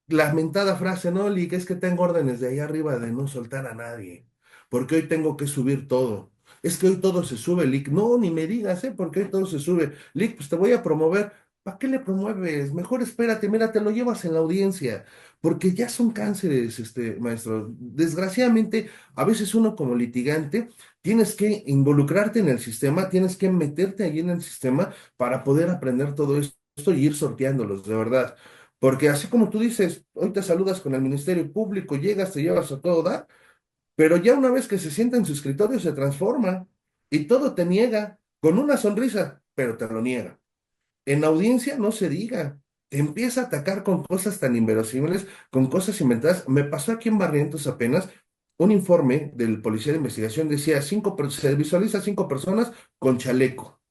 Speaker 2: Lamentada frase, ¿no, Lick? Es que tengo órdenes de ahí arriba de no soltar a nadie, porque hoy tengo que subir todo. Es que hoy todo se sube, Lick. No, ni me digas, ¿eh? Porque hoy todo se sube. Lick, pues te voy a promover. ¿Para qué le promueves? Mejor espérate, mira, te lo llevas en la audiencia, porque ya son cánceres, maestro. Desgraciadamente, a veces uno como litigante tienes que involucrarte en el sistema, tienes que meterte ahí en el sistema para poder aprender todo esto y ir sorteándolos, de verdad. Porque así como tú dices, hoy te saludas con el Ministerio Público, llegas, te llevas a todo dar, pero ya una vez que se sienta en su escritorio se transforma y todo te niega, con una sonrisa, pero te lo niega. En audiencia no se diga, te empieza a atacar con cosas tan inverosímiles, con cosas inventadas. Me pasó aquí en Barrientos apenas un informe del policía de investigación, decía, se visualiza 5 personas con chaleco.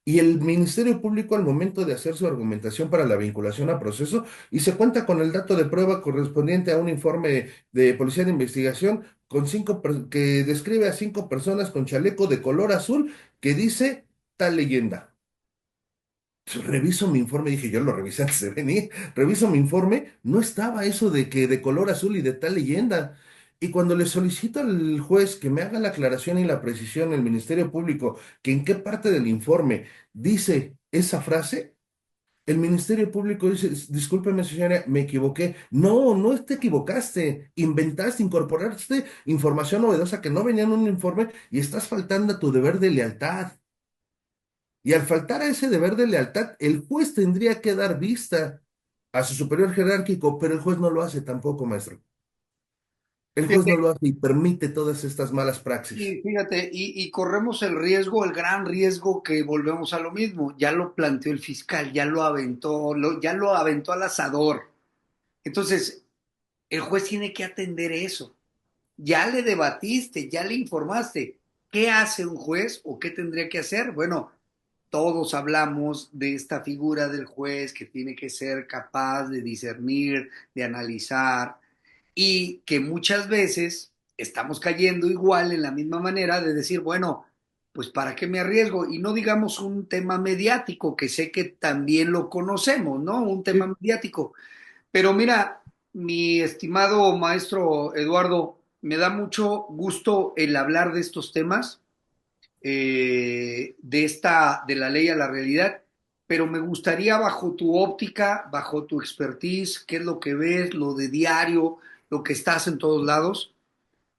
Speaker 2: Y el Ministerio Público, al momento de hacer su argumentación para la vinculación a proceso, y se cuenta con el dato de prueba correspondiente a un informe de policía de investigación que describe a 5 personas con chaleco de color azul que dice tal leyenda. Reviso mi informe, dije, yo lo revisé antes de venir, reviso mi informe, no estaba eso de que de color azul y de tal leyenda. Y cuando le solicito al juez que me haga la aclaración y la precisión, el Ministerio Público, que en qué parte del informe dice esa frase, el Ministerio Público dice, discúlpeme señora, me equivoqué. No, no te equivocaste, inventaste, incorporaste información novedosa que no venía en un informe y estás faltando a tu deber de lealtad. Y al faltar a ese deber de lealtad, el juez tendría que dar vista a su superior jerárquico, pero el juez no lo hace tampoco, maestro. El juez no lo hace y permite todas estas malas praxis.
Speaker 1: Y fíjate, y corremos el riesgo, el gran riesgo que volvemos a lo mismo. Ya lo planteó el fiscal, ya lo aventó, ya lo aventó al asador. Entonces, el juez tiene que atender eso. Ya le debatiste, ya le informaste. ¿Qué hace un juez o qué tendría que hacer? Bueno, todos hablamos de esta figura del juez que tiene que ser capaz de discernir, de analizar, y que muchas veces estamos cayendo igual en la misma manera de decir, bueno, pues ¿para qué me arriesgo? Y no digamos un tema mediático, que sé que también lo conocemos, ¿no? Un tema
Speaker 2: Sí.
Speaker 1: mediático. Pero mira, mi estimado maestro Eduardo, me da mucho gusto el hablar de estos temas, de la ley a la realidad, pero me gustaría bajo tu óptica, bajo tu expertise, qué es lo que ves, lo de diario, lo que estás en todos lados,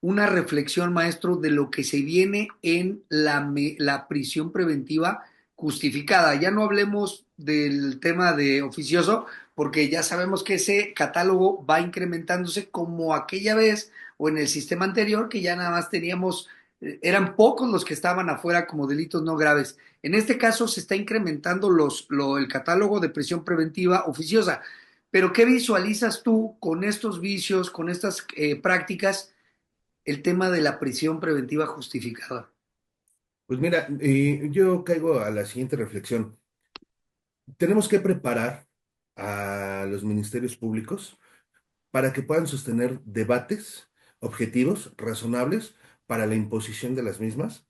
Speaker 1: una reflexión, maestro, de lo que se viene en la prisión preventiva justificada. Ya no hablemos del tema de oficioso, porque ya sabemos que ese catálogo va incrementándose como aquella vez o en el sistema anterior, que ya nada más teníamos, eran pocos los que estaban afuera como delitos no graves. En este caso se está incrementando el catálogo de prisión preventiva oficiosa. Pero ¿qué visualizas tú con estos vicios, con estas prácticas? El tema de la prisión preventiva justificada.
Speaker 2: Pues mira, yo caigo a la siguiente reflexión. Tenemos que preparar a los ministerios públicos para que puedan sostener debates objetivos, razonables, para la imposición de las mismas.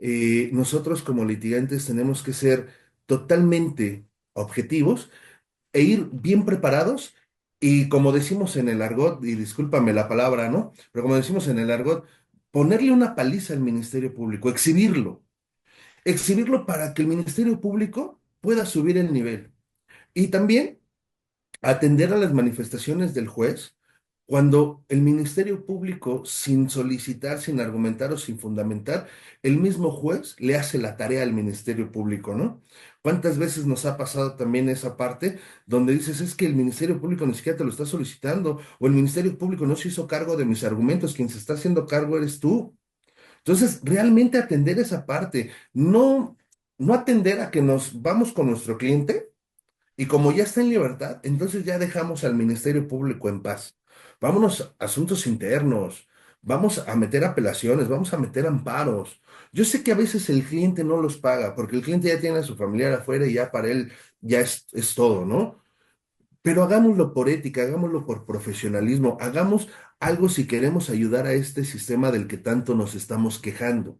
Speaker 2: Nosotros como litigantes tenemos que ser totalmente objetivos e ir bien preparados y como decimos en el argot, y discúlpame la palabra, ¿no? Pero como decimos en el argot, ponerle una paliza al Ministerio Público, exhibirlo para que el Ministerio Público pueda subir el nivel. Y también atender a las manifestaciones del juez cuando el Ministerio Público, sin solicitar, sin argumentar o sin fundamentar, el mismo juez le hace la tarea al Ministerio Público, ¿no? ¿Cuántas veces nos ha pasado también esa parte donde dices, es que el Ministerio Público ni siquiera te lo está solicitando, o el Ministerio Público no se hizo cargo de mis argumentos, quien se está haciendo cargo eres tú? Entonces, realmente atender esa parte, no atender a que nos vamos con nuestro cliente y como ya está en libertad, entonces ya dejamos al Ministerio Público en paz. Vámonos a asuntos internos, vamos a meter apelaciones, vamos a meter amparos. Yo sé que a veces el cliente no los paga, porque el cliente ya tiene a su familiar afuera y ya para él ya es todo, ¿no? Pero hagámoslo por ética, hagámoslo por profesionalismo, hagamos algo si queremos ayudar a este sistema del que tanto nos estamos quejando.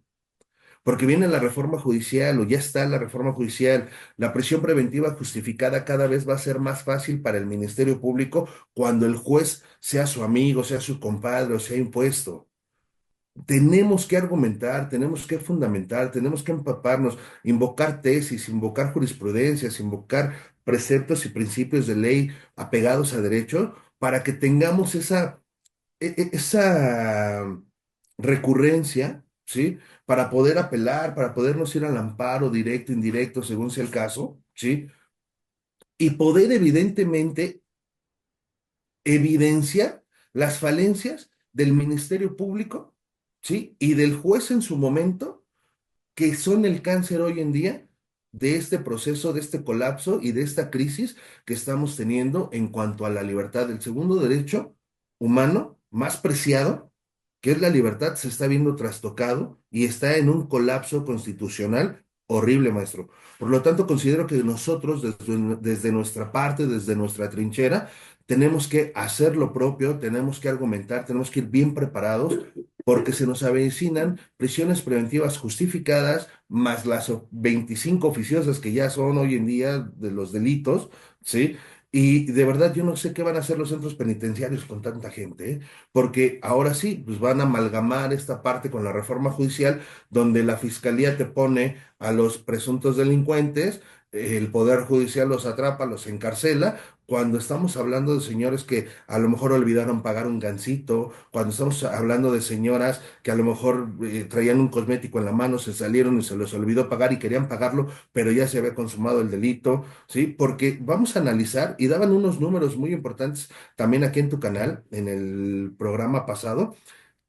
Speaker 2: Porque viene la reforma judicial o ya está la reforma judicial, la prisión preventiva justificada cada vez va a ser más fácil para el Ministerio Público cuando el juez sea su amigo, sea su compadre o sea impuesto. Tenemos que argumentar, tenemos que fundamentar, tenemos que empaparnos, invocar tesis, invocar jurisprudencias, invocar preceptos y principios de ley apegados a derecho para que tengamos esa recurrencia, ¿sí? Para poder apelar, para podernos ir al amparo directo, indirecto, según sea el caso, ¿sí? Y poder evidentemente evidenciar las falencias del Ministerio Público, ¿sí? Y del juez en su momento, que son el cáncer hoy en día de este proceso, de este colapso y de esta crisis que estamos teniendo en cuanto a la libertad. El segundo derecho humano más preciado, que es la libertad, se está viendo trastocado y está en un colapso constitucional horrible, maestro. Por lo tanto, considero que nosotros, desde nuestra parte, desde nuestra trinchera, tenemos que hacer lo propio, tenemos que argumentar, tenemos que ir bien preparados porque se nos avecinan prisiones preventivas justificadas, más las 25 oficiosas que ya son hoy en día de los delitos, ¿sí? Y de verdad yo no sé qué van a hacer los centros penitenciarios con tanta gente, ¿eh? Porque ahora sí, pues van a amalgamar esta parte con la reforma judicial, donde la fiscalía te pone a los presuntos delincuentes, el Poder Judicial los atrapa, los encarcela, cuando estamos hablando de señores que a lo mejor olvidaron pagar un gansito, cuando estamos hablando de señoras que a lo mejor traían un cosmético en la mano, se salieron y se les olvidó pagar y querían pagarlo, pero ya se había consumado el delito, ¿sí? Porque vamos a analizar y daban unos números muy importantes también aquí en tu canal, en el programa pasado,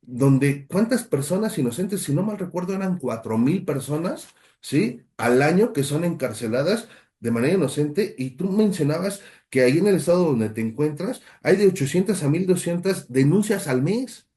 Speaker 2: donde cuántas personas inocentes, si no mal recuerdo, eran 4,000 personas, ¿sí? Al año que son encarceladas de manera inocente, y tú mencionabas que ahí en el estado donde te encuentras hay de 800 a 1,200 denuncias al mes.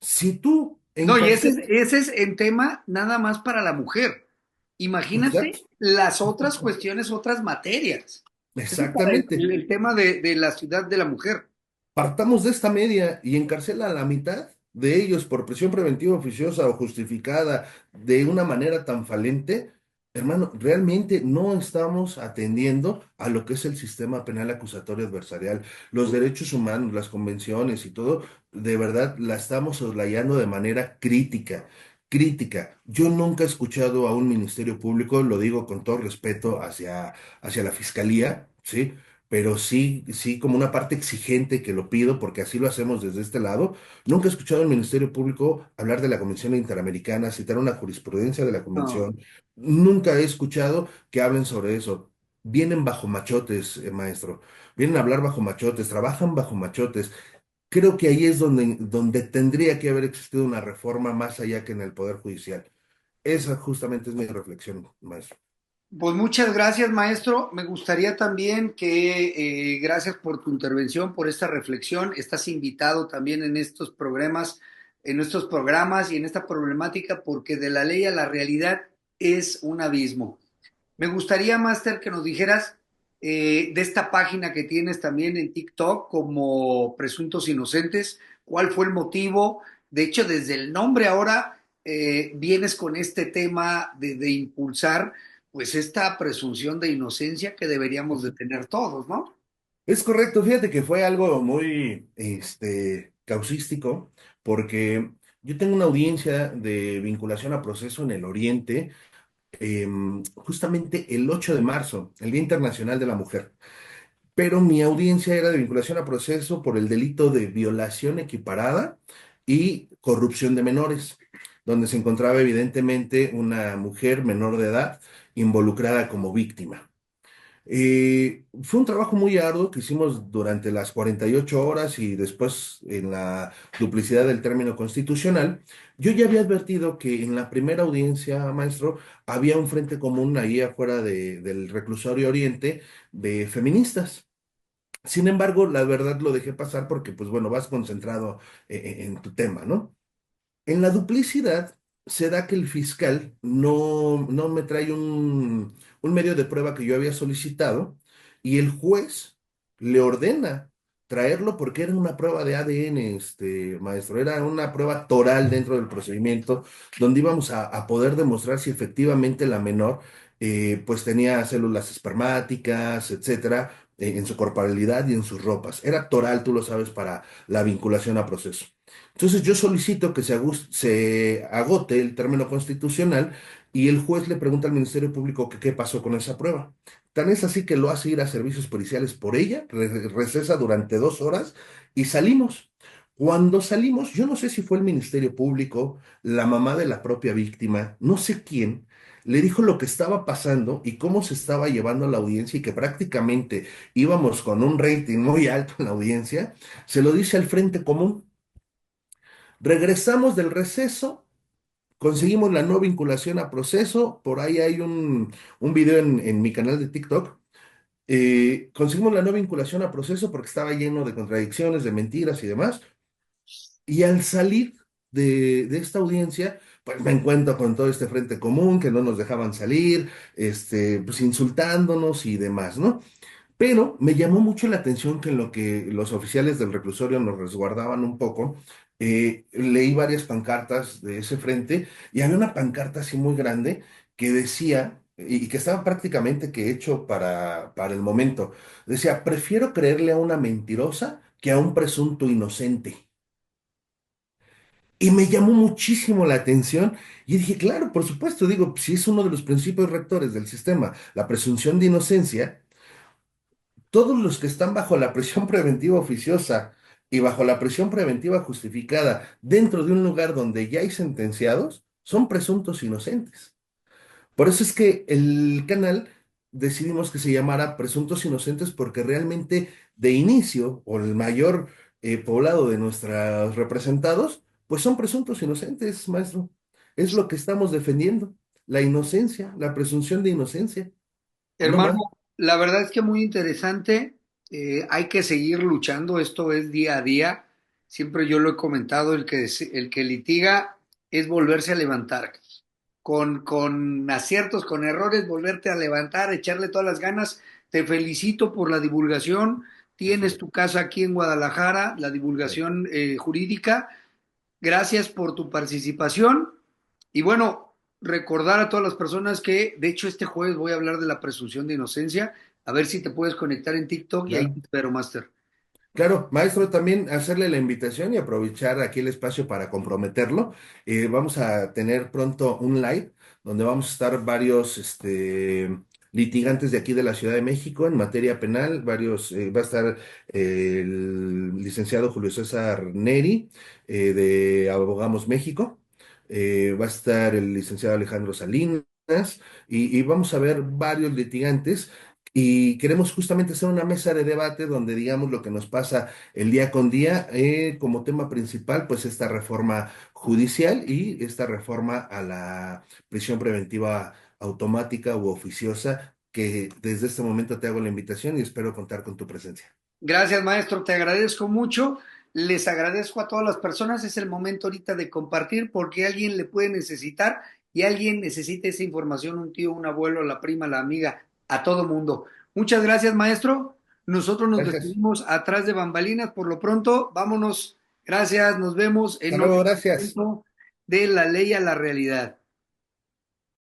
Speaker 2: Si tú
Speaker 1: No, y
Speaker 2: encarcelas,
Speaker 1: ese es en tema nada más para la mujer.
Speaker 2: exacto,
Speaker 1: Imagínate las otras cuestiones, otras materias. Eso para
Speaker 2: exactamente.
Speaker 1: el tema de la ciudad de la mujer.
Speaker 2: Partamos de esta media y encarcela a la mitad de ellos por prisión preventiva oficiosa o justificada de una manera tan falente. Hermano, realmente no estamos atendiendo a lo que es el sistema penal acusatorio adversarial, los derechos humanos, las convenciones y todo, de verdad la estamos soslayando de manera crítica. Crítica. Yo nunca he escuchado a un ministerio público, lo digo con todo respeto hacia la fiscalía, ¿sí? Pero sí, sí como una parte exigente que lo pido, porque así lo hacemos desde este lado. Nunca he escuchado al Ministerio Público hablar de la Convención Interamericana, citar una jurisprudencia de la
Speaker 1: No.
Speaker 2: Convención. Nunca he escuchado que hablen sobre eso. Vienen bajo machotes, maestro. Vienen a hablar bajo machotes, trabajan bajo machotes. Creo que ahí es donde tendría que haber existido una reforma más allá que en el Poder Judicial. Esa justamente es mi reflexión, maestro.
Speaker 1: Pues muchas gracias, maestro. Me gustaría también que, gracias por tu intervención, por esta reflexión. Estás invitado también en estos programas y en esta problemática, porque de la ley a la realidad es un abismo. Me gustaría, Master, que nos dijeras de esta página que tienes también en TikTok como Presuntos Inocentes, cuál fue el motivo. De hecho, desde el nombre ahora vienes con este tema de impulsar pues esta presunción de inocencia que deberíamos de tener todos, ¿no?
Speaker 2: Es correcto, fíjate que fue algo muy, causístico, porque yo tengo una audiencia de vinculación a proceso en el Oriente, justamente el 8 de marzo, el Día Internacional de la Mujer, pero mi audiencia era de vinculación a proceso por el delito de violación equiparada y corrupción de menores, donde se encontraba evidentemente una mujer menor de edad involucrada como víctima. Fue un trabajo muy arduo que hicimos durante las 48 horas y después en la duplicidad del término constitucional. Yo ya había advertido que en la primera audiencia, maestro, había un frente común ahí afuera del reclusorio Oriente de feministas. Sin embargo, la verdad lo dejé pasar porque, pues bueno, vas concentrado en tu tema, ¿no? En la duplicidad se da que el fiscal no me trae un medio de prueba que yo había solicitado y el juez le ordena traerlo porque era una prueba de ADN, maestro, era una prueba toral dentro del procedimiento donde íbamos a poder demostrar si efectivamente la menor pues tenía células espermáticas, etcétera, en su corporalidad y en sus ropas. Era toral, tú lo sabes, para la vinculación a proceso. Entonces yo solicito que se agote el término constitucional y el juez le pregunta al Ministerio Público que qué pasó con esa prueba. Tan es así que lo hace ir a servicios policiales por ella, recesa durante 2 horas y salimos. Cuando salimos, yo no sé si fue el Ministerio Público, la mamá de la propia víctima, no sé quién, le dijo lo que estaba pasando y cómo se estaba llevando la audiencia y que prácticamente íbamos con un rating muy alto en la audiencia, se lo dice al Frente Común. Regresamos del receso, conseguimos la no vinculación a proceso, por ahí hay un video en mi canal de TikTok. Conseguimos la no vinculación a proceso porque estaba lleno de contradicciones, de mentiras y demás. Y al salir de esta audiencia, pues me encuentro con todo este frente común que no nos dejaban salir, pues insultándonos y demás, ¿no? Pero me llamó mucho la atención que en lo que los oficiales del reclusorio nos resguardaban un poco, leí varias pancartas de ese frente y había una pancarta así muy grande que decía, y que estaba prácticamente que hecho para el momento, decía, prefiero creerle a una mentirosa que a un presunto inocente. Y me llamó muchísimo la atención y dije, claro, por supuesto, digo, si es uno de los principios rectores del sistema, la presunción de inocencia, todos los que están bajo la prisión preventiva oficiosa y bajo la prisión preventiva justificada dentro de un lugar donde ya hay sentenciados son presuntos inocentes. Por eso es que el canal decidimos que se llamara Presuntos Inocentes porque realmente de inicio, o el mayor poblado de nuestros representados, pues son presuntos inocentes, maestro. Es lo que estamos defendiendo, la inocencia, la presunción de inocencia, no
Speaker 1: Hermano,
Speaker 2: más.
Speaker 1: la verdad es que muy interesante. Hay que seguir luchando. Esto es día a día. Siempre yo lo he comentado, el que litiga es volverse a levantar. Con aciertos, con errores, volverte a levantar, echarle todas las ganas. Te felicito por la divulgación. Tienes tu casa aquí en Guadalajara, la divulgación jurídica. Gracias por tu participación. Y bueno, recordar a todas las personas que, de hecho, este jueves voy a hablar de la presunción de inocencia. A ver si te puedes conectar en TikTok y ahí te
Speaker 2: Claro.
Speaker 1: espero, Master.
Speaker 2: Claro, maestro, también hacerle la invitación y aprovechar aquí el espacio para comprometerlo. Vamos a tener pronto un live donde vamos a estar varios litigantes de aquí de la Ciudad de México en materia penal. Va a estar el licenciado Julio César Neri de Abogamos México. Va a estar el licenciado Alejandro Salinas y vamos a ver varios litigantes y queremos justamente hacer una mesa de debate donde digamos lo que nos pasa el día con día, como tema principal, pues esta reforma judicial y esta reforma a la prisión preventiva automática u oficiosa, que desde este momento te hago la invitación y espero contar con tu presencia.
Speaker 1: Gracias, maestro, te agradezco mucho. Les agradezco a todas las personas. Es el momento ahorita de compartir porque alguien le puede necesitar y alguien necesita esa información, un tío, un abuelo, la prima, la amiga, a todo mundo. Muchas gracias, maestro. Nosotros nos
Speaker 2: Gracias.
Speaker 1: despedimos atrás de bambalinas. Por lo pronto, vámonos. Gracias, nos vemos
Speaker 2: Hasta
Speaker 1: en otro
Speaker 2: luego, gracias.
Speaker 1: momento de la ley a la realidad.